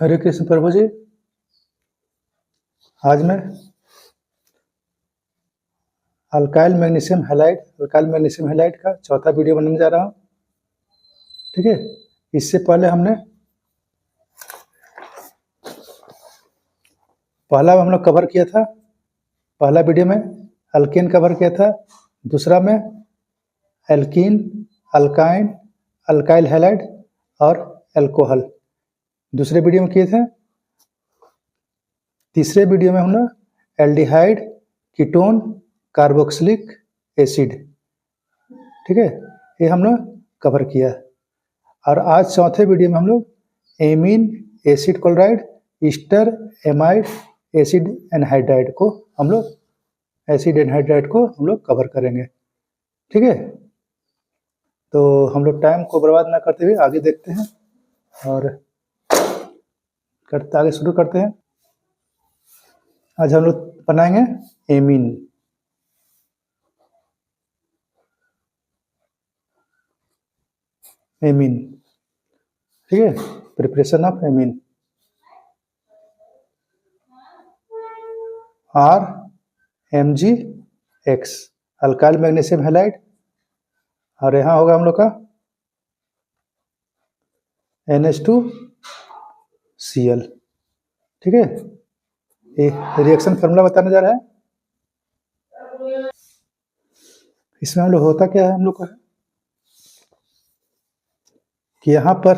हरे कृष्ण प्रभु जी। आज मैं alkyl magnesium halide का चौथा वीडियो बनाने जा रहा हूँ। ठीक है, इससे पहले हमने हम लोग कवर किया था। पहला वीडियो में अल्केन कवर किया था, दूसरा में एल्कीन, अल्काइन, अल्काइल हैलाइड और एल्कोहल दूसरे वीडियो में किए थे। तीसरे वीडियो में हम लोग एल्डिहाइड, कीटोन, कार्बोक्सिलिक एसिड, ठीक है, ये हम लोग कवर किया। और आज चौथे वीडियो में हम लोग amine acid chloride, Easter amide acid anhydride को हम लोग कवर करेंगे। ठीक है, तो हम लोग टाइम को बर्बाद ना करते हुए आगे देखते हैं और आगे शुरू करते हैं। आज हम लोग बनाएंगे एमीन। ठीक है, preparation of amine. RMgX alkyl magnesium halide, और यहाँ होगा हम लोग का NH2Cl। ठीक है, ये रिएक्शन फार्मूला बताने जा रहा है। इसमें हम लोग होता क्या है, हम लोग को कि यहाँ पर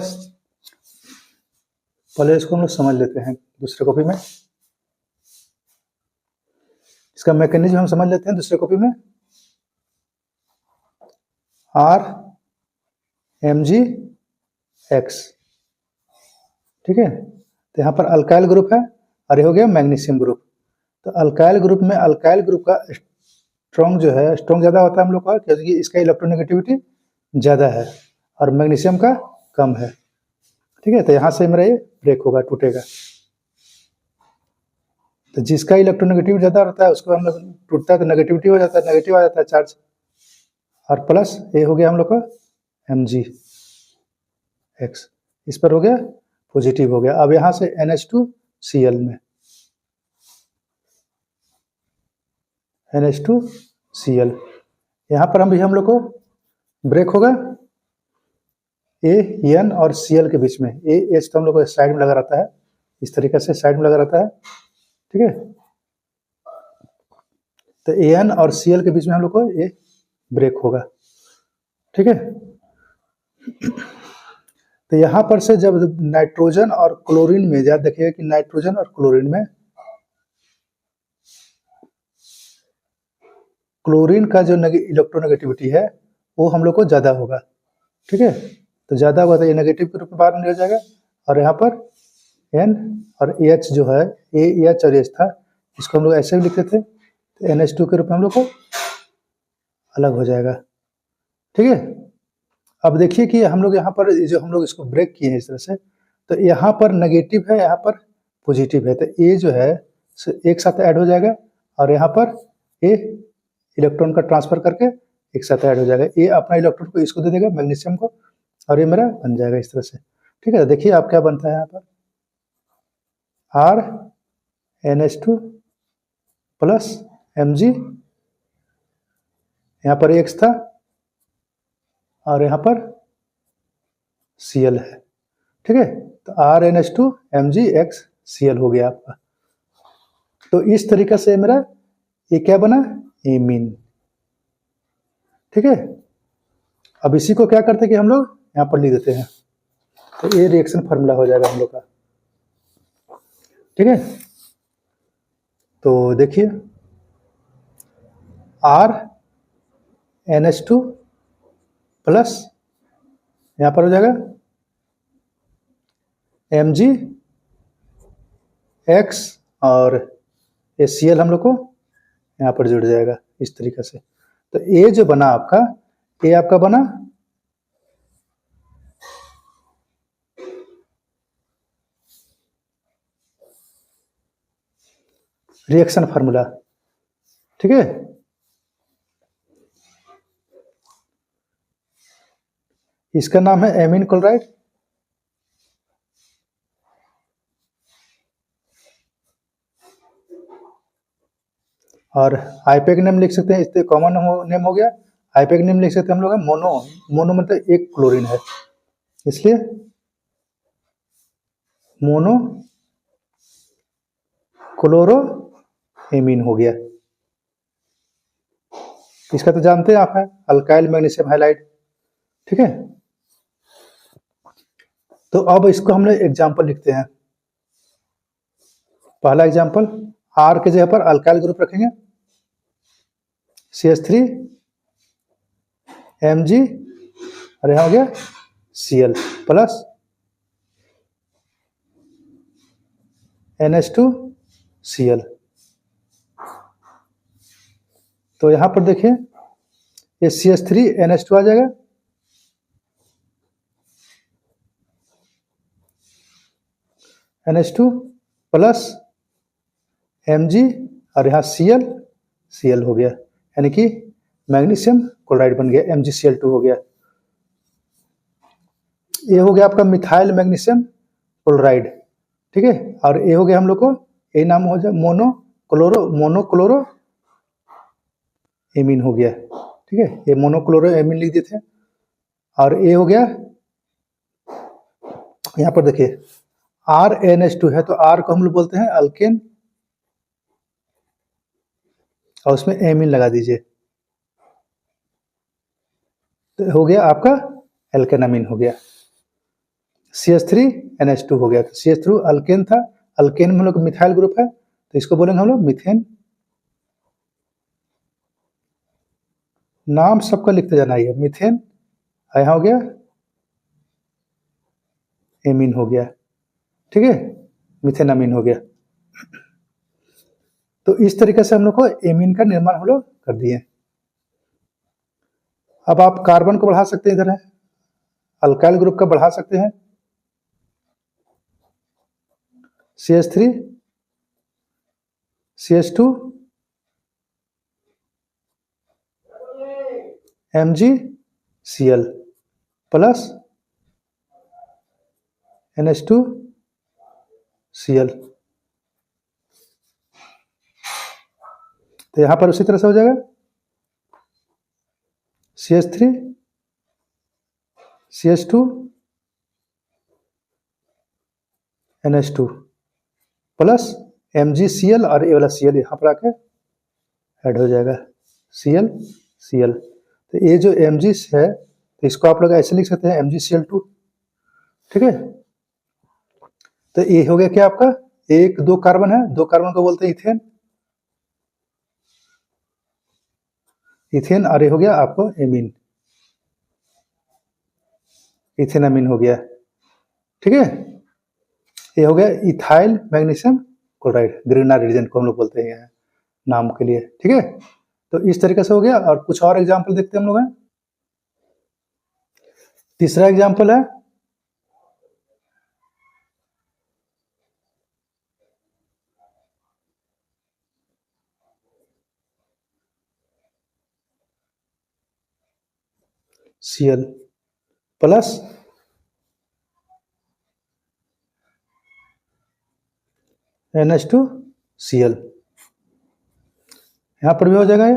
पहले इसको हम लोग समझ लेते हैं। दूसरे कॉपी में इसका मैकेनिज्म हम समझ लेते हैं। दूसरे कॉपी में RMgX, ठीक है, तो यहाँ पर अल्काइल ग्रुप है और ये हो गया मैग्नीशियम ग्रुप। तो अल्काइल ग्रुप में अल्काइल ग्रुप का स्ट्रॉन्ग ज़्यादा होता है हम लोग का, क्योंकि इसका इलेक्ट्रोनेगेटिविटी ज़्यादा है और मैग्नीशियम का कम है। ठीक है, तो यहाँ से मेरा ये ब्रेक होगा, टूटेगा। तो जिसका इलेक्ट्रोनेगेटिविटी ज़्यादा रहता है उसको हम लोग टूटता है तो नेगेटिविटी हो जाता है, नेगेटिव आ जाता है चार्ज, और प्लस ये हो गया हम लोग का Mgx, इस पर हो गया पॉजिटिव हो गया। अब यहाँ से NH2Cl में NH2Cl यहाँ पर हम लोग को ब्रेक होगा AN और Cl के बीच में। AH तो हम लोग को साइड में लगा रहता है, इस तरीके से साइड में लगा रहता है। ठीक है, तो AN और Cl के बीच में हम लोग को ये ब्रेक होगा। ठीक है, तो यहाँ पर से जब नाइट्रोजन और क्लोरीन में, याद देखिएगा कि नाइट्रोजन और क्लोरीन में क्लोरीन का जो इलेक्ट्रोनेगेटिविटी है वो हम लोग को ज़्यादा होगा। ठीक है, तो ज़्यादा होगा तो ये नेगेटिव के रूप में बाहर निकल जाएगा, और यहाँ पर N और H जो है, AH और H था, इसको हम लोग ऐसे भी लिखते थे, तो NH2 के रूप में हम लोग को अलग हो जाएगा। ठीक है, अब देखिए कि हम लोग यहाँ पर जो हम लोग इसको ब्रेक किए हैं इस तरह से, तो यहाँ पर नेगेटिव है, यहाँ पर पॉजिटिव है, तो ये जो है एक साथ ऐड हो जाएगा, और यहाँ पर ये इलेक्ट्रॉन का ट्रांसफर करके एक साथ ऐड हो जाएगा। ये अपना इलेक्ट्रॉन को इसको दे देगा, मैग्नीशियम को, और ये मेरा बन जाएगा इस तरह से। ठीक है, देखिए आप क्या बनता है यहाँ पर RNH2 प्लस Mg, यहाँ पर X था और यहाँ पर Cl है। ठीक है, तो RNH2 MgX Cl हो गया आपका। तो इस तरीके से मेरा ये क्या बना, एमीन। ठीक है, अब इसी को क्या करते हैं कि हम लोग यहाँ पर लिख देते हैं, तो ये रिएक्शन फार्मूला हो जाएगा हम लोग का। ठीक है, तो देखिए RNH2 प्लस यहाँ पर हो जाएगा MgX और ये Cl हम लोग को यहाँ पर जुड़ जाएगा इस तरीके से। तो ये जो बना आपका, ये आपका बना रिएक्शन फार्मूला। ठीक है, इसका नाम है एमीन क्लोराइड। और आईपैक नेम लिख सकते हैं, इससे कॉमन नेम हो गया। आईपैक नेम लिख सकते हैं हम लोग मोनो, मोनो मतलब एक क्लोरीन है, इसलिए मोनो क्लोरो एमीन हो गया। इसका तो जानते हैं आप, है अल्काइल मैग्नीशियम हाइलाइड। ठीक है, तो अब इसको हम लोग एग्जाम्पल लिखते हैं। पहला एग्जाम्पल, आर के जगह पर अल्काइल ग्रुप रखेंगे, CH3 Mg और यहाँ हो गया Cl प्लस NH2Cl। तो यहाँ पर देखिए ये CH3 NH2 आ जाएगा, NH2 प्लस Mg और यहाँ Cl हो गया, यानी कि मैग्नीशियम क्लोराइड बन गया, MgCl2 हो गया। ये हो गया आपका मिथाइल मैग्नीशियम क्लोराइड। ठीक है, और ये हो गया हम लोग को, ये नाम हो जाए मोनोक्लोरो एमीन हो गया। ठीक है, ये मोनोक्लोरो एमीन लिख देते हैं। और ये हो गया, यहाँ पर देखिए RNH2 है, तो R को हम लोग बोलते हैं अल्केन, और उसमें एमीन लगा दीजिए, तो हो गया आपका एल्केनामीन हो गया। CH3 NH2 हो गया, तो CH3 अल्केन था, अल्केन में हम लोग मिथाइल ग्रुप है, तो इसको बोलेंगे हम लोग मीथेन। नाम सबका लिखते जाना है, मीथेन, यहाँ हो गया एमीन हो गया। ठीक है, मिथेनामीन हो गया। तो इस तरीके से हम लोग को एमीन का निर्माण हम लोग कर दिए। अब आप कार्बन को बढ़ा सकते हैं, इधर है अल्काइल ग्रुप का बढ़ा सकते हैं, CH3 CH2 MgCl plus NH2Cl। तो यहां पर उसी तरह से हो जाएगा CH3 CH2 NH2 plus MgCl, और ये वाला Cl यहाँ पर आके ऐड हो जाएगा, Cl। तो ये जो Mg है, तो इसको आप लोग ऐसे लिख सकते हैं MgCl2। ठीक है, तो ये हो गया क्या आपका, एक दो कार्बन है, दो कार्बन को बोलते हैं इथेन, इथेन, और ये हो गया आपको एमीन, इथेनामीन हो गया। ठीक है, ये हो गया ethyl magnesium chloride, greener reagent को हम लोग बोलते हैं नाम के लिए। ठीक है, तो इस तरीके से हो गया। और कुछ और एग्जांपल देखते हैं हम लोग हैं। तीसरा एग्जांपल है Cl प्लस NH2Cl। यहाँ पर भी हो जाएगा ये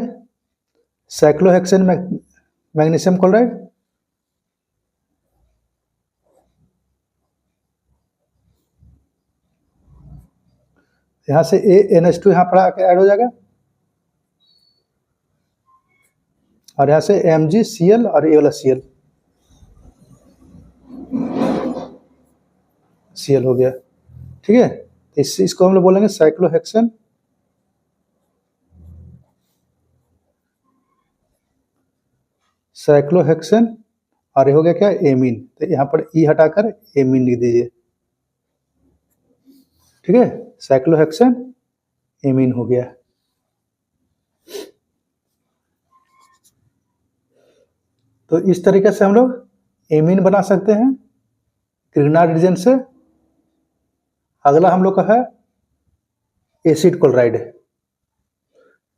साइक्लोहेक्सेन मैग्नीशियम क्लोराइड, यहाँ से NH2 यहाँ पर आके ऐड हो जाएगा, और यहाँ से MgCl और ये वाला Cl हो गया। ठीक है, इसको हम लोग बोलेंगे साइक्लोहेक्सेन और ये हो गया क्या एमीन, तो यहाँ पर ई हटाकर एमीन लिख दीजिए। ठीक है, साइक्लोहेक्सेन एमीन हो गया। तो इस तरीके से हम लोग एमीन बना सकते हैं ग्रीनर रिएजेंट से। अगला हम लोग का है एसिड क्लोराइड।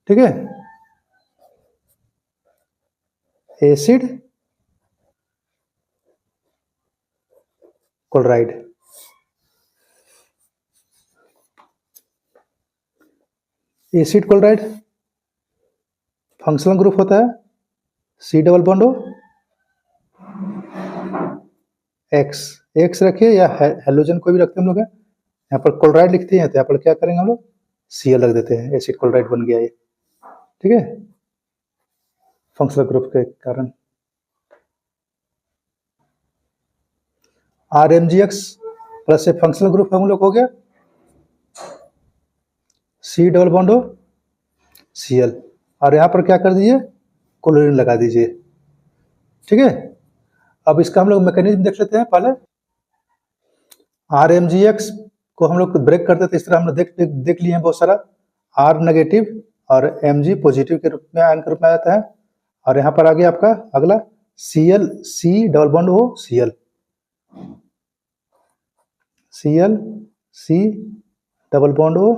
ठीक है, acid chloride, acid chloride functional group होता है C double bond O X, X रखिए या हेलोजन कोई भी रखते हैं हम लोग, यहाँ पर क्लोराइड लिखते हैं तो यहाँ पर क्या करेंगे हम लोग Cl रख देते हैं, एसिड क्लोराइड बन गया ये, ठीक है, फंक्शनल ग्रुप के कारण। RMgX प्लस से फंक्शनल ग्रुप हम लोग हो गया C double bond O Cl, और यहाँ पर क्या कर दीजिए क्लोरीन लगा दीजिए, ठीक है। अब इसका हम लोग मैकेनिज्म देख लेते हैं पहले। RMgX को हम लोग ब्रेक करते थे, इस तरह हम लोग देख लिए हैं बहुत सारा, R नेगेटिव और Mg पॉजिटिव के रूप में आयन के रूप में आ जाता है, और यहाँ पर आ गया आपका अगला Cl, C डबल बॉन्ड हो Cl, Cl C double bond हो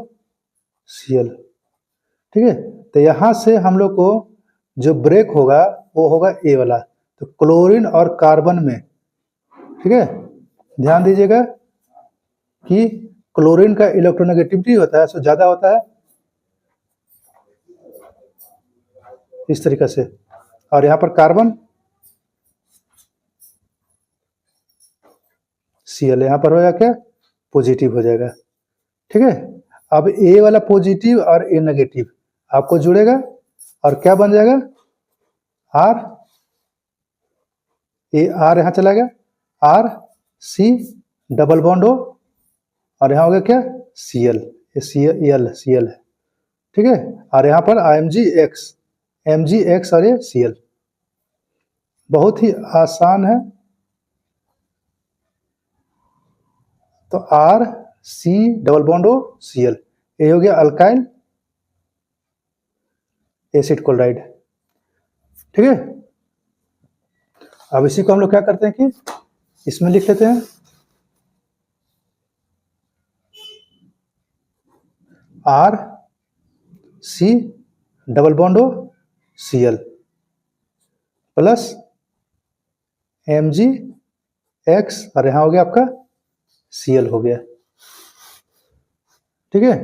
Cl, ठीक है। तो यहाँ से हम लोग को जो ब्रेक होगा वो होगा ए वाला, तो क्लोरीन और कार्बन में, ठीक है, ध्यान दीजिएगा कि क्लोरीन का इलेक्ट्रोनेगेटिविटी होता है सो ज्यादा होता है इस तरीके से, और यहाँ पर कार्बन Cl यहाँ पर होगा क्या पॉजिटिव हो जाएगा, ठीक है। अब ए वाला पॉजिटिव और ए नेगेटिव आपको जुड़ेगा और क्या बन जाएगा आर, ए आर यहाँ चला गया आर सी डबल बॉन्ड हो, और यहाँ हो गया क्या Cl, ये Cl है, ठीक है, और यहाँ पर Mgx और ये Cl, बहुत ही आसान है। तो R C double bond O Cl, ये हो गया अल्काइल एसिड क्लोराइड, ठीक है। अब इसी को हम लोग क्या करते हैं कि इसमें लिख लेते हैं R C double bond O Cl plus Mgx, और यहाँ हो गया आपका Cl हो गया, ठीक है।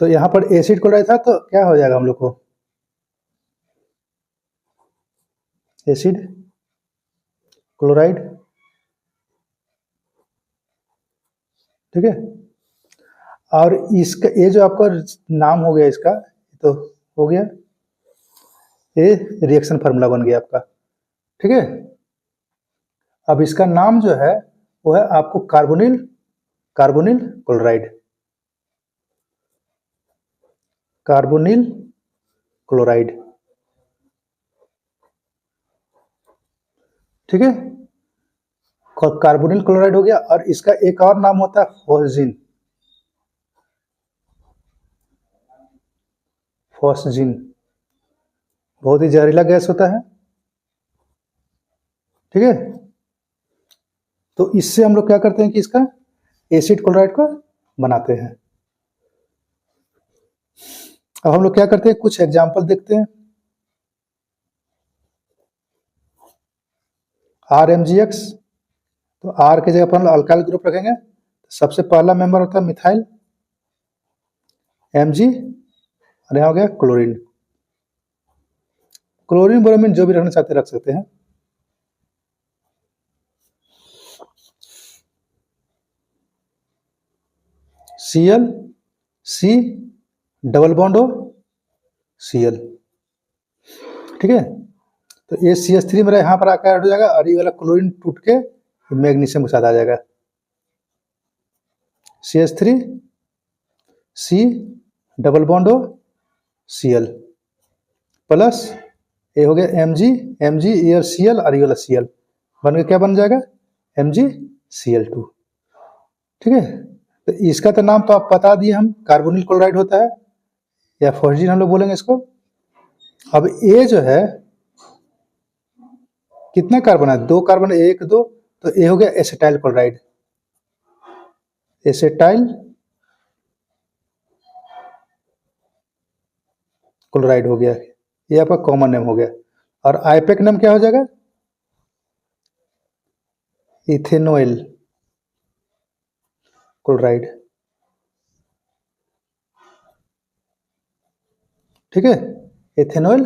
तो यहाँ पर एसिड क्लोराइड था तो क्या हो जाएगा हम लोग को एसिड क्लोराइड, ठीक है। और इसका ये जो आपका नाम हो गया इसका तो हो गया, ये रिएक्शन फार्मूला बन गया आपका, ठीक है। अब इसका नाम जो है वो है आपको कार्बोनिल क्लोराइड, कार्बोनिल क्लोराइड, ठीक है, कार्बोनिल क्लोराइड हो गया। और इसका एक और नाम होता है फॉस्जीन, फॉस्जीन बहुत ही जहरीला गैस होता है, ठीक है। तो इससे हम लोग क्या करते हैं कि इसका एसिड क्लोराइड को बनाते हैं। अब हम लोग क्या करते हैं कुछ एग्जांपल देखते हैं। RMgX, तो R की जगह पर हम अल्काइल ग्रुप रखेंगे, तो सबसे पहला मेंबर होता है मिथाइल Mg, और यहाँ हो गया क्लोरीन, क्लोरीन ब्रोमीन जो भी रखना चाहते रख सकते हैं। Cl C डबल बॉन्ड हो Cl, ठीक है। तो ये CH3 मेरा यहाँ पर आकर ऐड हो जाएगा, और ये वाला क्लोरीन टूट के मैग्नीशियम के साथ आ जाएगा, CH3 C डबल बॉन्ड हो Cl प्लस ये हो गया Mg ये Cl और ये वाला Cl बन के क्या बन जाएगा MgCl2, ठीक है। तो इसका तो नाम तो आप बता दिए हम, कार्बोनिल क्लोराइड होता है या फॉस्जीन हम लोग बोलेंगे इसको। अब ये जो है कितना कार्बन है, 2 कार्बन, 1 2, तो ये हो गया एसिटाइल क्लोराइड, एसिटाइल क्लोराइड हो गया, ये आपका कॉमन नेम हो गया। और आईपेक नेम क्या हो जाएगा इथेनॉइल क्लोराइड, ठीक है। एथेनॉल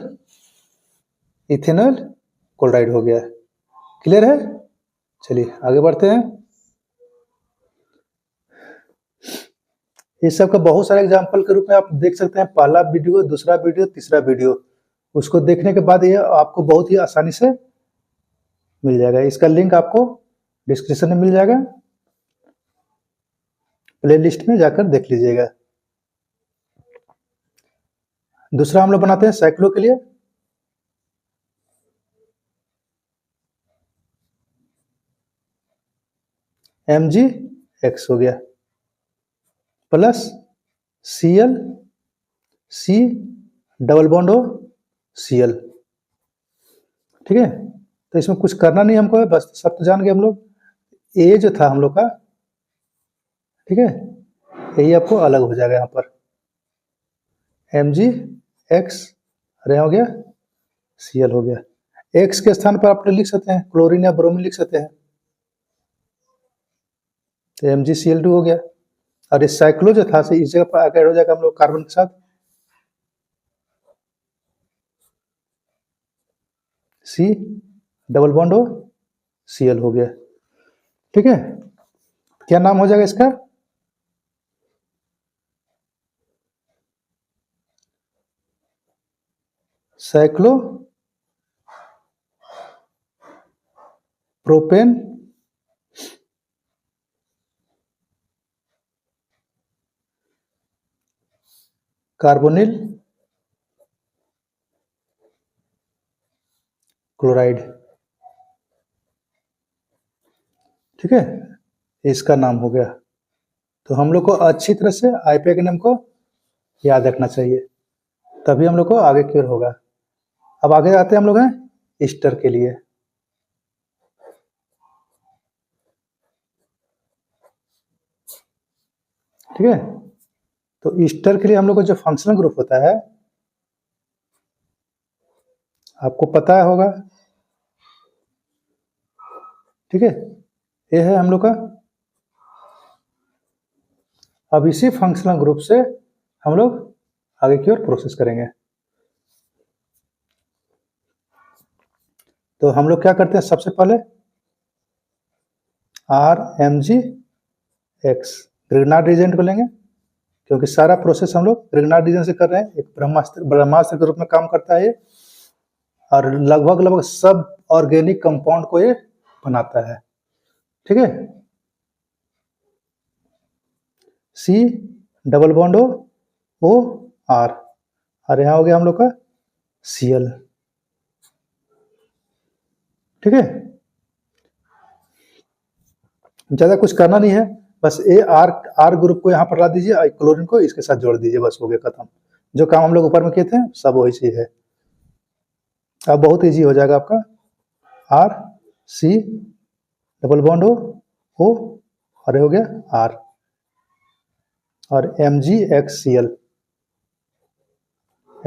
इथेनॉल क्लोराइड हो गया। क्लियर है? चलिए आगे बढ़ते हैं। इस सब का बहुत सारे एग्जाम्पल के रूप में आप देख सकते हैं, पहला वीडियो, दूसरा वीडियो, तीसरा वीडियो। उसको देखने के बाद ये आपको बहुत ही आसानी से मिल जाएगा। इसका लिंक आपको डिस्क्रिप्शन में मिल जाएगा, प्लेलिस्ट में जाकर देख लीजिएगा। दूसरा हम लोग बनाते हैं साइक्लो के लिए। MgX हो गया plus Cl C double bond O Cl। ठीक है, तो इसमें कुछ करना नहीं हमको है, बस सब तो जान गए हम लोग। ए जो था हम लोग का, ठीक है, यही आपको अलग हो जाएगा यहाँ पर MgX, और यहाँ हो गया Cl हो गया। X के स्थान पर आप लिख सकते हैं क्लोरीन या ब्रोमीन लिख सकते हैं, तो MgCl2 हो गया। और इस साइक्लो जो था इस जगह पर ऐड हो जाएगा हम लोग कार्बन के साथ, C double bond O Cl हो गया। ठीक है, क्या नाम हो जाएगा इसका? Cyclo propane carbonyl chloride. ठीक है, इसका नाम हो गया। तो हम लोग को अच्छी तरह से आईपी के नाम को याद रखना चाहिए, तभी हम लोग को आगे क्लियर होगा। अब आगे आते हैं हम लोग हैं ईस्टर के लिए। ठीक है, तो ईस्टर के लिए हम लोग को जो फंक्शनल ग्रुप होता है आपको पता होगा। ठीक है, ये है हम लोग का। अब इसी फंक्शनल ग्रुप से हम लोग आगे की ओर प्रोसेस करेंगे। तो हम लोग क्या करते हैं, सबसे पहले RMgX ग्रिग्नार्ड रीजन को लेंगे, क्योंकि सारा प्रोसेस हम लोग ग्रिग्नार्ड रीजन से कर रहे हैं। एक ब्रह्मास्त्र के रूप में काम करता है ये, और लगभग सब ऑर्गेनिक कंपाउंड को ये बनाता है। ठीक है, C double bond O R, और यहाँ हो गया हम लोग का Cl। ठीक है, ज्यादा कुछ करना नहीं है, बस आर ग्रुप को यहाँ पर ला दीजिए और क्लोरीन को इसके साथ जोड़ दीजिए, बस हो गया खत्म। जो काम हम लोग ऊपर में किए थे सब वही चीज है। अब बहुत इजी हो जाएगा आपका। R C double bond O और ये हो गया R, और MgXCl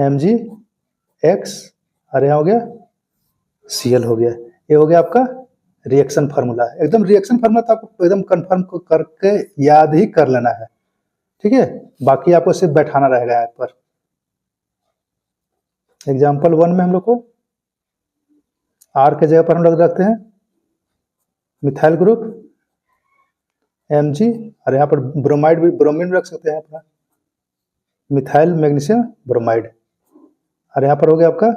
MgX, और यहाँ हो गया Cl हो गया। ये हो गया आपका रिएक्शन फार्मूला। एकदम रिएक्शन फार्मूला तो आपको एकदम कंफर्म करके याद ही कर लेना है। ठीक है, बाकी आपको सिर्फ बैठाना रहेगा यहाँ पर। एग्जाम्पल 1 में हम लोग को R के जगह पर हम लोग रखते हैं मिथाइल ग्रुप Mg, और यहाँ पर ब्रोमाइड भी, ब्रोमीन रख सकते हैं अपना, मिथाइल मैग्नीशियम ब्रोमाइड, और यहाँ पर हो गया आपका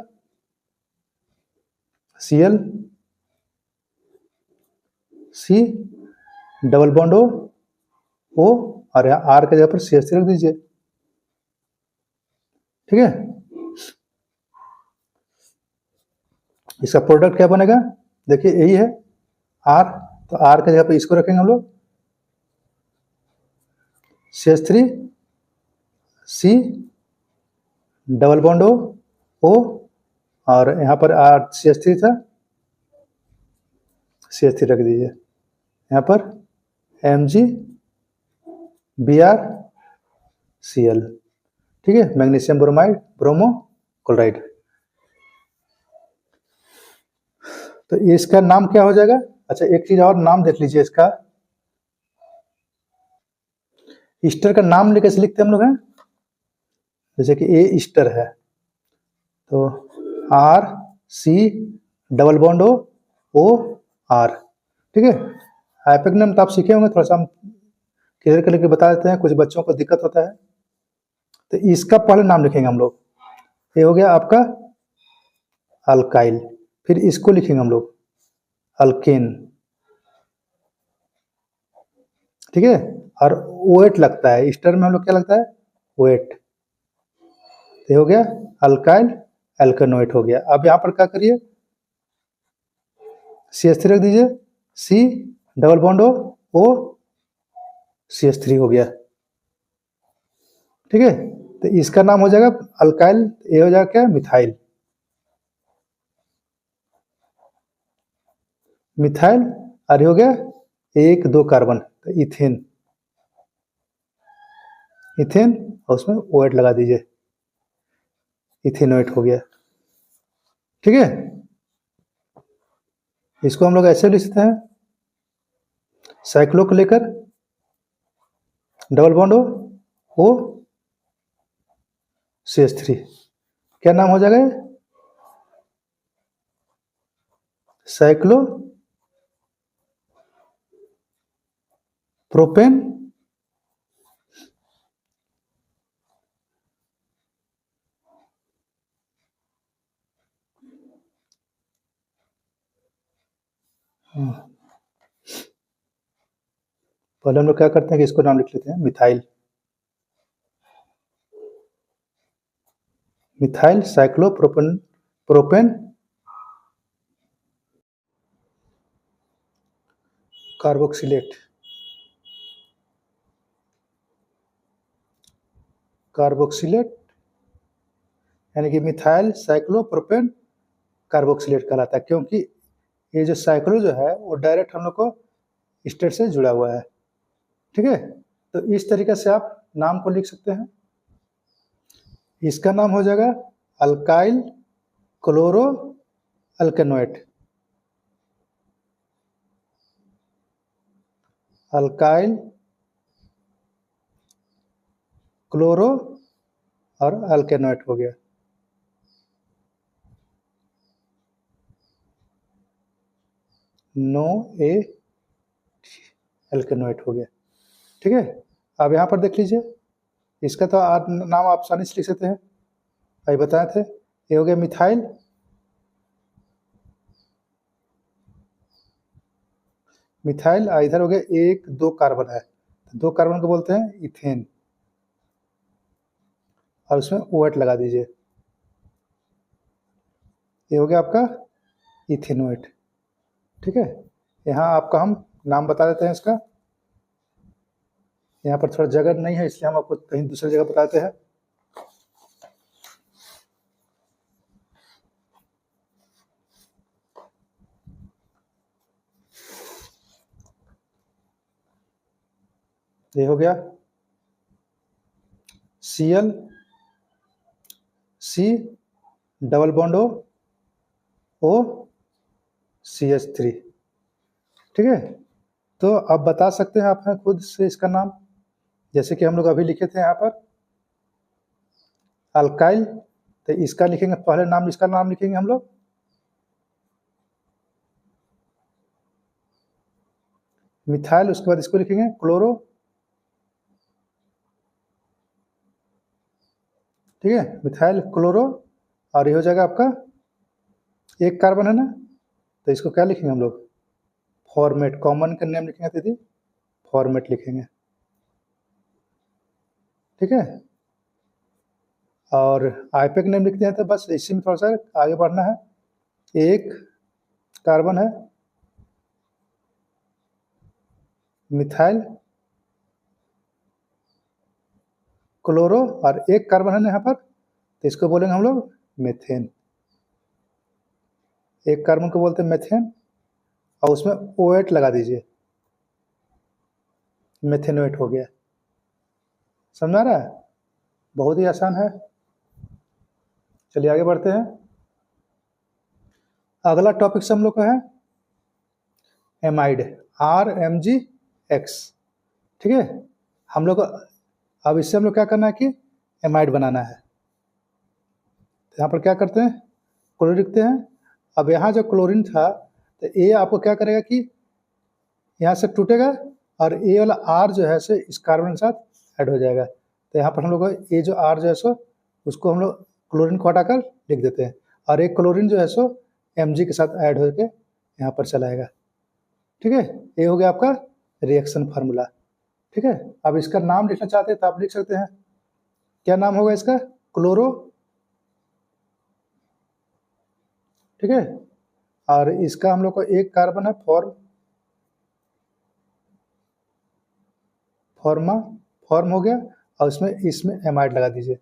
Cl C double bond O, और यहाँ R के जगह पर CH3 रख दीजिए। ठीक है, इसका प्रोडक्ट क्या बनेगा, देखिए यही है R, तो R के जगह पर इसको रखेंगे हम लोग CH3 C double bond O, और यहाँ पर CH3 था, CH3 रख दीजिए। यहाँ पर MgBrCl। ठीक है, मैग्नीशियम ब्रोमाइड ब्रोमो क्लोराइड। तो इसका नाम क्या हो जाएगा? अच्छा, एक चीज और नाम देख लीजिए इसका। ईस्टर का नाम कैसे लिखते हैं हम लोग हैं, जैसे कि ए ईस्टर है, तो R C double bond O O R, ठीक है। हाइपक नेम तो आप सीखे होंगे, थोड़ा सा हम क्लियर करके बता देते हैं, कुछ बच्चों को दिक्कत होता है। तो इसका पहले नाम लिखेंगे हम लोग, ये हो गया आपका अल्काइल, फिर इसको लिखेंगे हम लोग अल्केन, ठीक है। और वेट लगता है इस टर्म में हम लोग, क्या लगता है वेट, तो हो गया अल्काइल एल्केनोइट हो गया। अब यहाँ पर क्या करिए, CH3 रख दीजिए, C double bond O CH3 हो गया, ठीक है। तो इसका नाम हो जाएगा अल्काइल, ये हो जाएगा क्या मिथाइल, मिथाइल। और ये हो गया 1 2 कार्बन, तो इथेन, इथेन, और उसमें ओएट लगा दीजिए, इथेनोएट हो गया, ठीक है। इसको हम लोग ऐसे लिख सकते हैं, साइक्लो को लेकर डबल बॉन्ड ओ CH3, क्या नाम हो जाएगा, साइक्लो प्रोपेन पहले हम लोग क्या करते हैं कि इसको नाम लिख लेते हैं methyl, methyl cyclo propane propane carboxylate, carboxylate यानी कि मिथाइल साइक्लो प्रोपेन कार्बोक्सिलेट कहलाता है, क्योंकि ये जो साइक्लो जो है वो डायरेक्ट हम लोग को स्टेट से जुड़ा हुआ है, ठीक है। तो इस तरीके से आप नाम को लिख सकते हैं। इसका नाम हो जाएगा अल्काइल क्लोरो अल्केनोएट, अल्काइल क्लोरो और अल्केनोएट हो गया, नो ए एल्केनोएट हो गया, ठीक है। अब यहाँ पर देख लीजिए, इसका तो आप नाम आप आसानी से लिख सकते हैं, अभी बताए थे। ये हो गया मिथाइल, मिथाइल, इधर हो गया 1 2 कार्बन है, तो 2 कार्बन को बोलते हैं इथेन, और उसमें ओएट लगा दीजिए, ये हो गया आपका इथेनोएट, ठीक है। यहाँ आपका हम नाम बता देते हैं इसका, यहाँ पर थोड़ा जगह नहीं है इसलिए हम आपको कहीं दूसरी जगह बताते हैं। ये हो गया Cl C double bond O CH3, ठीक है। तो अब बता सकते हैं आप खुद से इसका नाम, जैसे कि हम लोग अभी लिखे थे यहाँ पर अल्काइल, तो इसका लिखेंगे पहले नाम, इसका नाम लिखेंगे हम लोग मिथाइल, उसके बाद इसको लिखेंगे क्लोरो, ठीक है, मिथाइल क्लोरो, और ये हो जाएगा आपका 1 कार्बन है ना, तो इसको क्या लिखेंगे हम लोग फॉर्मेट, कॉमन का नेम लिखेंगे दीदी, फॉर्मेट लिखेंगे, ठीक है। और आईपेक नेम लिखते हैं, तो बस इसी में थोड़ा सा आगे बढ़ना है, 1 कार्बन है मिथाइल क्लोरो, और 1 कार्बन है ना यहाँ पर, तो इसको बोलेंगे हम लोग मेथेन, 1 कार्बन को बोलते हैं मेथेन, और उसमें OH लगा दीजिए, मेथेनोएट हो गया, समझ आ रहा है, बहुत ही आसान है। चलिए आगे बढ़ते हैं, अगला टॉपिक से हम लोग का है एमाइड, RMgX, ठीक है। हम लोग अब इससे हम लोग क्या करना है कि एमाइड बनाना है, तो यहाँ पर क्या करते हैं, क्लोरीन लिखते हैं। अब यहाँ जो क्लोरीन था तो ये आपको क्या करेगा कि यहाँ से टूटेगा और ये वाला आर जो है सो इस कार्बन के साथ ऐड हो जाएगा। तो यहाँ पर हम लोग ये जो आर जो है सो उसको हम लोग क्लोरीन को हटाकर लिख देते हैं और एक क्लोरीन जो है सो Mg के साथ ऐड होकर यहाँ पर चलाएगा। ठीक है, ये हो गया आपका रिएक्शन फार्मूला। ठीक है, अब इसका नाम लिखना चाहते हैं तो आप लिख सकते हैं। क्या नाम होगा इसका, क्लोरो। ठीक है, और इसका हम लोग को एक कार्बन है फॉर्म हो गया और इसमें एमाइड लगा दीजिए,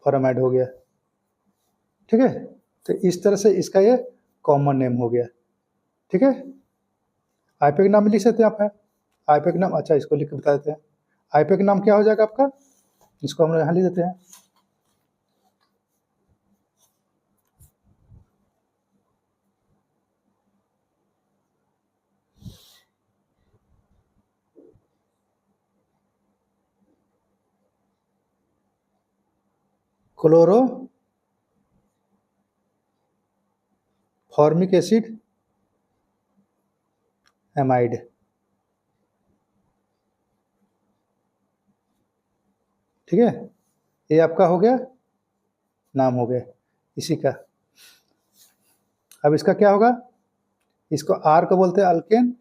फॉर्मेट हो गया। ठीक है, तो इस तरह से इसका ये कॉमन नेम हो गया। ठीक है, आईपीए का नाम लिख सकते हैं आप। है आईपीए का नाम, अच्छा इसको लिख के बता देते हैं। आईपीए का नाम क्या हो जाएगा आपका, इसको हम लोग यहाँ लिख देते हैं। Chloro formic acid amide. ठीक है, ये आपका हो गया, नाम हो गया इसी का। अब इसका क्या होगा, इसको आर को बोलते हैं अल्केन।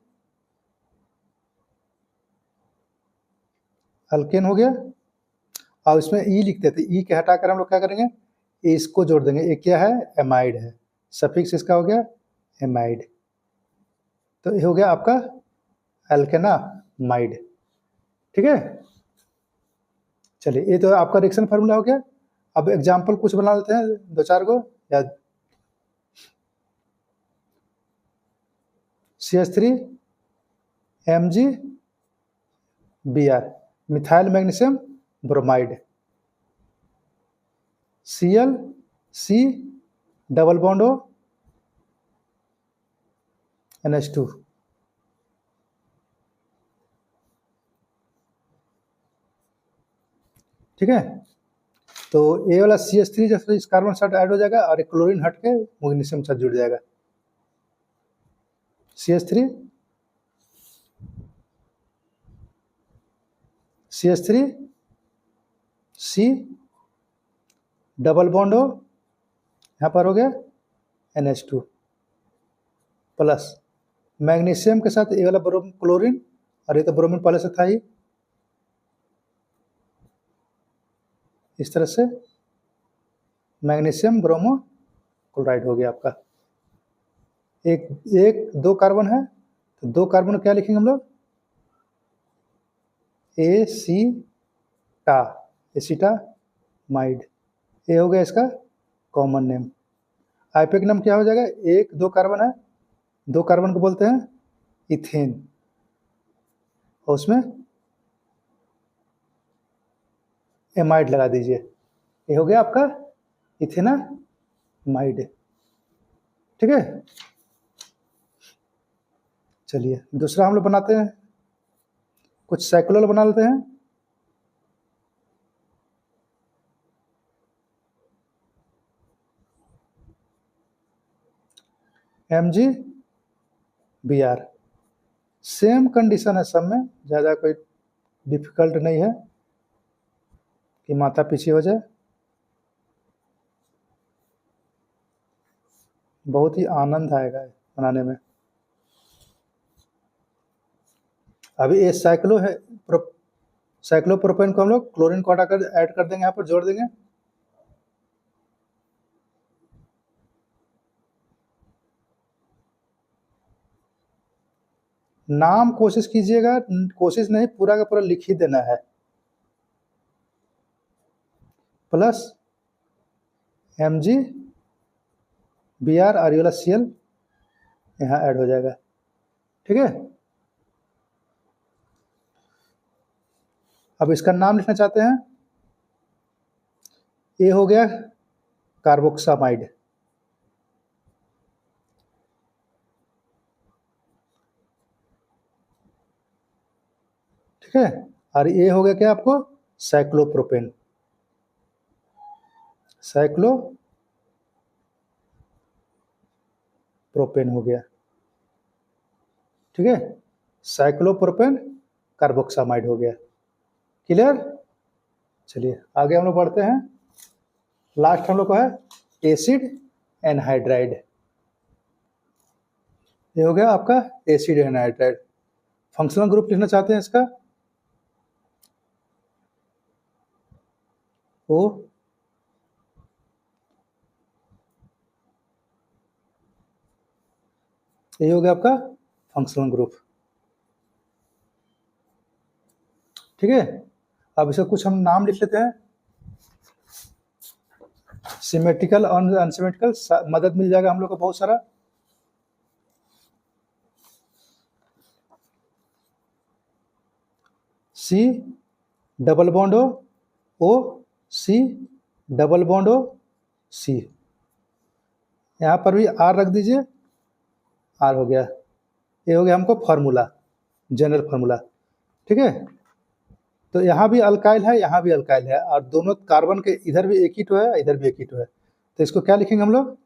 अल्केन हो गया और इसमें ई लिख देते हैं। ई के हटाकर हम लोग क्या करेंगे, इसको जोड़ देंगे। ये क्या है, एमाइड है, सफिक्स इसका हो गया एमाइड। तो ये हो गया आपका एल्केनामाइड। ठीक है, चलिए ये तो आपका रिएक्शन फार्मूला हो गया। अब एग्जाम्पल कुछ बना लेते हैं, दो चार को। या CH3 MgBr, methyl magnesium bromide. ClC double bond O NH2। ठीक है, तो ये वाला CH3 जैसे इस कार्बन साथ ऐड हो जाएगा और एक क्लोरीन हट के मैग्नीशियम साथ जुड़ जाएगा। CH3 C double bond O, यहाँ पर हो गया NH2 प्लस मैग्नीशियम के साथ ये वाला क्लोरीन, और ये तो ब्रोमीन पहले से था ही। इस तरह से मैग्नीशियम ब्रोमो क्लोराइड हो गया आपका। एक दो कार्बन है तो दो कार्बन क्या लिखेंगे हम लोग, एसिटामाइड। ये हो गया इसका कॉमन नेम। आईपीए का नाम क्या हो जाएगा, एक दो कार्बन है, दो कार्बन को बोलते हैं इथेन, और उसमें एमाइड लगा दीजिए। ये हो गया आपका इथेनामाइड। ठीक है, चलिए दूसरा हम लोग बनाते हैं, कुछ साइक्लोल बना लेते हैं। MgBr, सेम कंडीशन है सब में, ज़्यादा कोई डिफिकल्ट नहीं है कि माथा पीछे हो जाए। बहुत ही आनंद आएगा बनाने में। अभी ये साइक्लोप्रोपेन को हम लोग क्लोरीन को हटाकर ऐड कर देंगे, यहाँ पर जोड़ देंगे। नाम कोशिश कीजिएगा, कोशिश नहीं पूरा का पूरा लिख ही देना है। प्लस MgBr और ये वाला Cl यहाँ ऐड हो जाएगा। ठीक है, अब इसका नाम लिखना चाहते हैं। ये हो गया कार्बोक्सामाइड। ठीक है, और ये हो गया क्या आपको, साइक्लोप्रोपेन। साइक्लोप्रोपेन हो गया, ठीक है। साइक्लोप्रोपेन कार्बोक्सामाइड हो गया, क्लियर। चलिए आगे हम लोग बढ़ते हैं। लास्ट हम लोग को है एसिड एनहाइड्राइड। ये हो गया आपका एसिड एनहाइड्राइड। फंक्शनल ग्रुप लिखना चाहते हैं इसका, ओ ये हो गया आपका फंक्शनल ग्रुप, ठीक है। अब इसका कुछ हम नाम लिख लेते हैं। सिमेट्रिकल और अनसिमेट्रिकल मदद मिल जाएगा हम लोग को बहुत सारा। C double bond O C double bond O C, यहाँ पर भी आर रख दीजिए, आर हो गया। ये हो गया हमको फार्मूला, जनरल फार्मूला, ठीक है। तो यहाँ भी अल्काइल है, यहाँ भी अल्काइल है, और दोनों कार्बन के इधर भी एक ही तो है, इधर भी एक ही तो है। तो इसको क्या लिखेंगे हम लोग,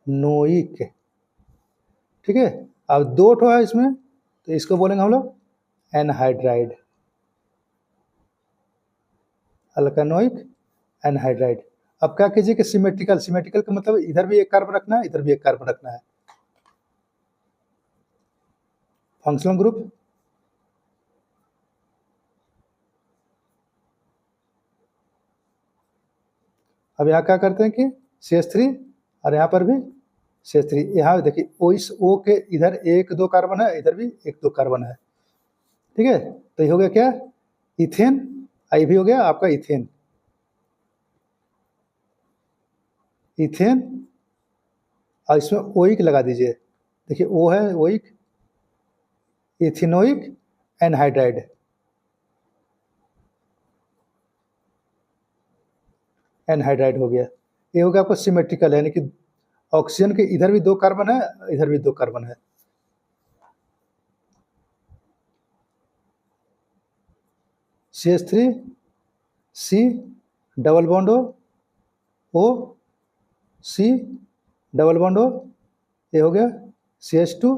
अल्कानोइक, ठीक है। अब दो ठो है इसमें, तो इसको बोलेंगे हम लोग एनहाइड्राइड, अल्कानोइक एनहाइड्राइड। अब क्या कीजिए कि सिमेट्रिकल, सिमेट्रिकल का मतलब इधर भी एक कार्बन रखना है, इधर भी एक कार्बन रखना है। फंक्शनल ग्रुप, अब यहाँ क्या करते हैं कि CH3, और यहाँ पर भी CH3। यहाँ देखिए ओ, इस O के इधर एक दो कार्बन है, इधर भी एक दो कार्बन है, ठीक है। तो ये हो गया क्या, इथेन। ये भी हो गया आपका इथेन, इथेन। और इसमें ओइक लगा दीजिए, देखिए O है ओइक, इथेनोइक एनहाइड्राइड, एनहाइड्राइड हो गया। ये हो गया आपको सिमेट्रिकल, यानी कि ऑक्सीजन के इधर भी दो कार्बन है, इधर भी दो कार्बन है। CH3 C double bond O C double bond O, ये हो गया CH2,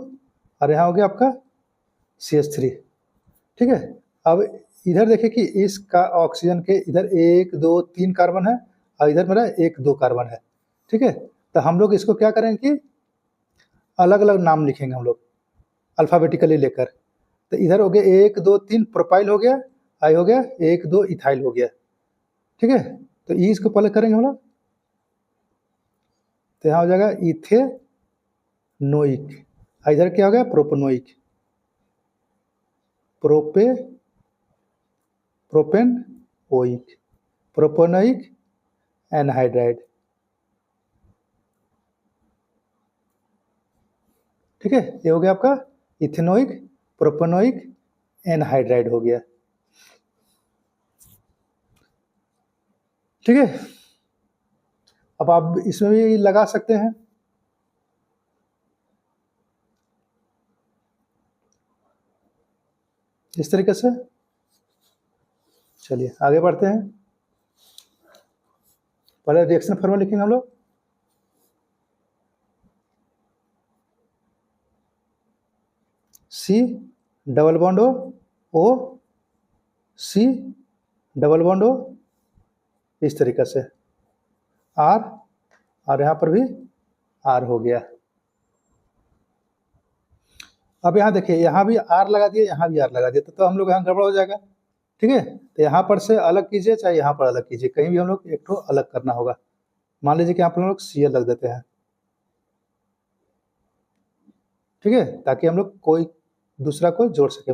और यहाँ हो गया आपका CH3, ठीक है। अब इधर देखिए कि इसका ऑक्सीजन के इधर एक दो तीन कार्बन है, और इधर मेरा एक दो कार्बन है, ठीक है। तो हम लोग इसको क्या करेंगे कि अलग अलग नाम लिखेंगे हम लोग अल्फ़ाबेटिकली लेकर। तो इधर हो गया एक दो तीन प्रोपाइल हो गया, आई हो गया एक दो इथाइल हो गया, ठीक है। तो इसको पहले करेंगे हम लोग, तो यहाँ हो जाएगा इथेनोइक, इधर क्या हो गया प्रोपेनोइक, प्रोपेनोइक, प्रोपेनोइक एनहाइड्राइड, ठीक है। ये हो गया आपका इथेनोइक प्रोपेनोइक एनहाइड्राइड हो गया, ठीक है। अब आप इसमें भी लगा सकते हैं, इस तरीके से। चलिए आगे बढ़ते हैं। पहले रिएक्शन फॉर्मूला लिखेंगे हम लोग, C double bond O C double bond O, इस तरीके से R, और यहाँ पर भी R हो गया। अब यहाँ देखिए, यहाँ भी R लगा दिए, यहाँ भी R लगा दिए, तो हम लोग यहाँ गड़बड़ हो जाएगा, ठीक है। तो यहाँ पर से अलग कीजिए, चाहे यहाँ पर अलग कीजिए, कहीं भी हम लोग एक ठो अलग करना होगा। मान लीजिए कि यहाँ पर हम लोग Cl लग देते हैं, ठीक है, ताकि हम लोग कोई दूसरा को जोड़ सके,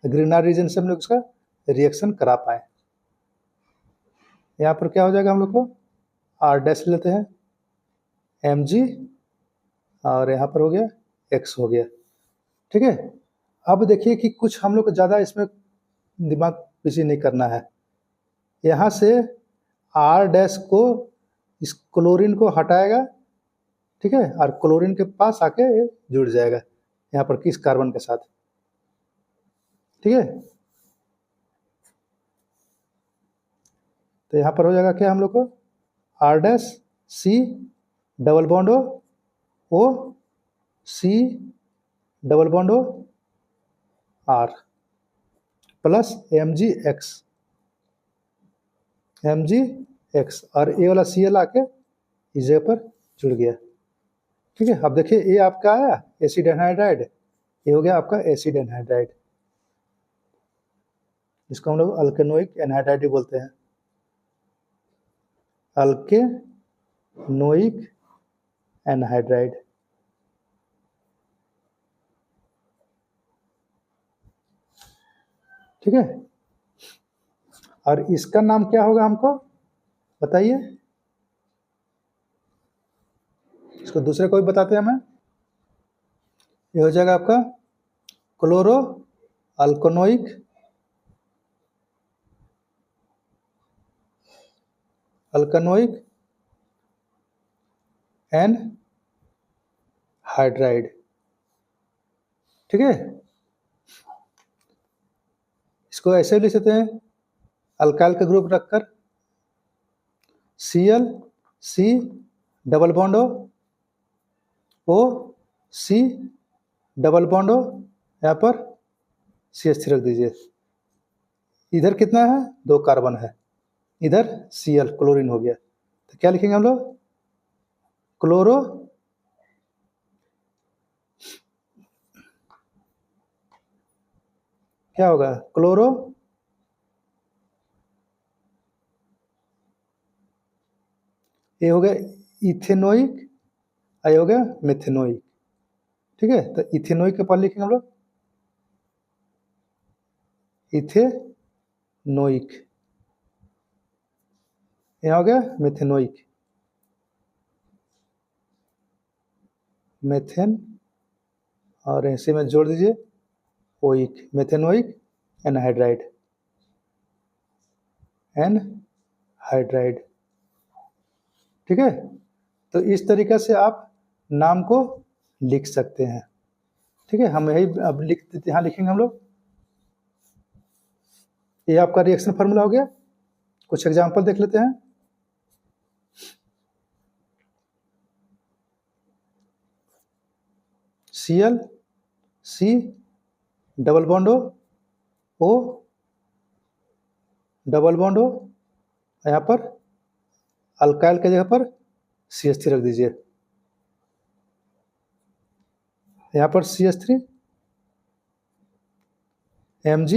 ग्रीनर रीजन से हम लोग उसका रिएक्शन करा पाए। यहाँ पर क्या हो जाएगा, हम लोग को R' लेते हैं Mg, और यहाँ पर हो गया X हो गया, ठीक है। अब देखिए कि कुछ हम लोग को ज़्यादा इसमें दिमाग किसी नहीं करना है। यहाँ से R' को इस क्लोरीन को हटाएगा, ठीक है, और क्लोरीन के पास आके जुड़ जाएगा यहाँ पर किस कार्बन के साथ, ठीक है। तो यहाँ पर हो जाएगा क्या हम लोग को, R dash C double bond O C double bond O R plus M G X, और ए वाला सी एल आके इस जगह पर जुड़ गया। ठीक है, अब देखिए ये आपका आया एसिड एनहाइड्राइड, ये हो गया आपका एसिड एनहाइड्राइड, इसको हम लोग अल्केनोइक एनहाइड्राइड भी बोलते हैं, अल्केनोइक एनहाइड्राइड। ठीक है, और इसका नाम क्या होगा हमको बताइए, इसको दूसरे कोई बताते हैं हमें, ये हो जाएगा आपका क्लोरो अल्कोनोइक एनहाइड्राइड। ठीक है, इसको ऐसे भी लिख सकते हैं, अल्काइल का ग्रुप रखकर Cl C double bond O C double bond O, यहाँ पर CH3 रख दीजिए। इधर कितना है, 2 कार्बन है, इधर Cl क्लोरीन हो गया, तो क्या लिखेंगे हम लोग, क्लोरो क्या होगा, क्लोरो ये हो गया इथेनोइक, ये हो गया मेथेनोइक। ठीक है, तो इथेनोइक के पास लिखेंगे हम लोग इथेनोइक, यहाँ हो गया मेथेनोइक, मेथेन, और इसी में जोड़ दीजिए ओइक, मेथेनोइक एनहाइड्राइड, एनहाइड्राइड। ठीक है, तो इस तरीके से आप नाम को लिख सकते हैं। ठीक है, हम यही अब लिख देते, यहाँ लिखेंगे हम लोग, ये आपका रिएक्शन फार्मूला हो गया। कुछ एग्जांपल देख लेते हैं। Cl C double bond O double bond O, यहाँ पर अल्काइल के जगह पर CH3 रख दीजिए, यहाँ पर CH3 Mg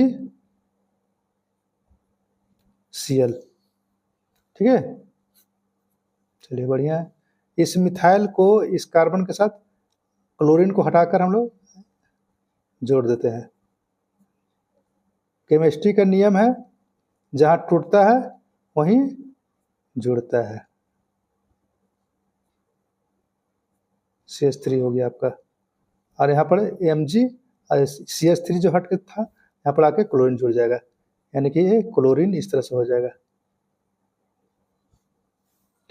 Cl। ठीक है, चलिए बढ़िया है। इस मिथाइल को इस कार्बन के साथ क्लोरीन को हटाकर हम लोग जोड़ देते हैं। केमिस्ट्री का नियम है, जहाँ टूटता है वहीं जुड़ता है। CH3 हो गया आपका, और यहाँ पर Mg CH3 जो हट के था, यहाँ पर आके क्लोरीन जुड़ जाएगा, यानी कि ये क्लोरीन इस तरह से हो जाएगा।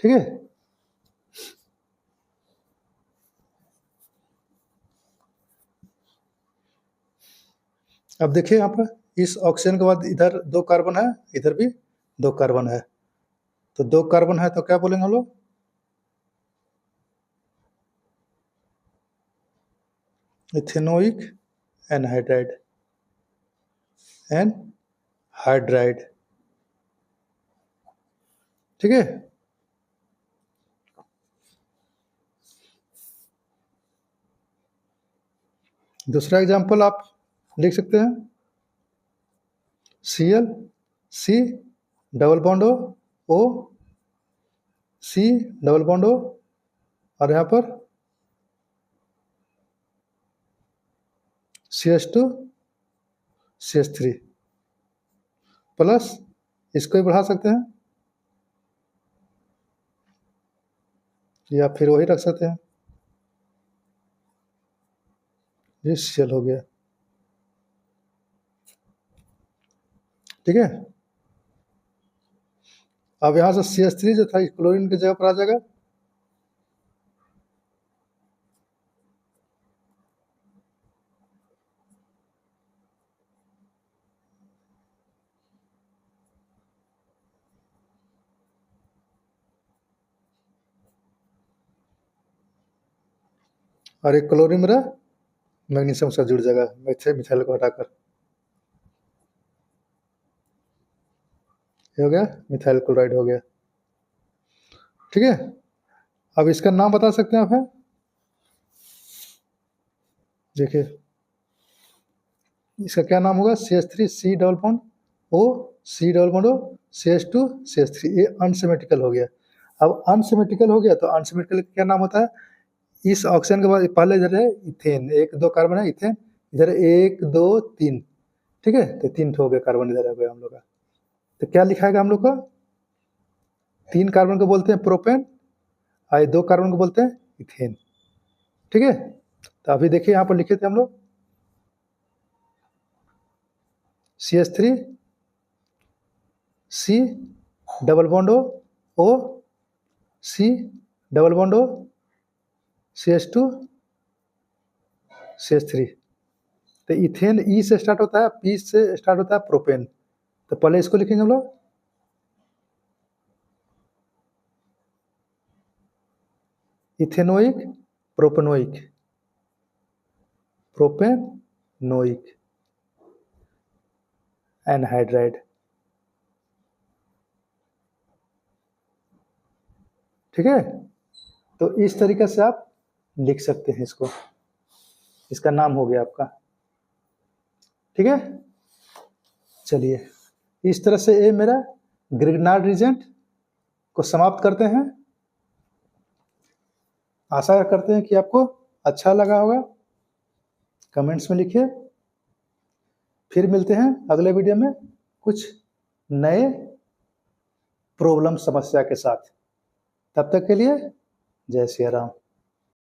ठीक है, अब देखिए यहाँ पर इस ऑक्सीजन के बाद इधर 2 कार्बन है, इधर भी 2 कार्बन है, तो 2 कार्बन है तो क्या बोलेंगे हम लोग, इथेनोइक एनहाइड्राइड, एनहाइड्राइड। ठीक है, दूसरा एग्जांपल आप लिख सकते हैं, Cl C double bond O C double bond O, और यहाँ पर CH2 CH3 प्लस, इसको भी बढ़ा सकते हैं या फिर वही रख सकते हैं, ये Cl हो गया। ठीक है, अब यहाँ से CH3 जो था क्लोरीन की जगह पर आ जाएगा, और एक क्लोरीन मेरा मैग्नीशियम के साथ जुड़ जाएगा मिथाइल को हटाकर। ये हो गया मिथाइल क्लोराइड हो गया। ठीक है, अब इसका नाम बता सकते हैं आप? है देखिए इसका क्या नाम होगा? CH3 C double bond O C double bond O CH2 CH3। ये अनसिमेट्रिकल हो गया। अब अनसिमेट्रिकल हो गया तो अनसिमेट्रिकल का क्या नाम होता है? इस ऑक्सीजन के बाद पहले इधर है इथेन, 1 2 कार्बन है इथेन, इधर 1 2 3, ठीक है, तो 3 हो गया कार्बन इधर हो गया हम लोग का। तो क्या लिखाएगा हम लोग का? 3 कार्बन को बोलते हैं प्रोपेन और 2 कार्बन को बोलते हैं इथेन। ठीक है, तो अभी देखिए यहाँ पर लिखे थे हम लोग CH3 C double bond O C double bond O CH2 CH3। तो इथेन ई से स्टार्ट होता है, पी से स्टार्ट होता है प्रोपेन। तो पहले इसको लिखेंगे हम लोग इथेनोइक प्रोपेनोइक, प्रोपेनोइक एनहाइड्राइड। ठीक है, तो इस तरीके से आप लिख सकते हैं इसको। इसका नाम हो गया आपका। ठीक है, चलिए इस तरह से ये मेरा ग्रिग्नार्ड रीजेंट को समाप्त करते हैं। आशा करते हैं कि आपको अच्छा लगा होगा। कमेंट्स में लिखिए। फिर मिलते हैं अगले वीडियो में कुछ नए प्रॉब्लम समस्या के साथ। तब तक के लिए जय सिया राम।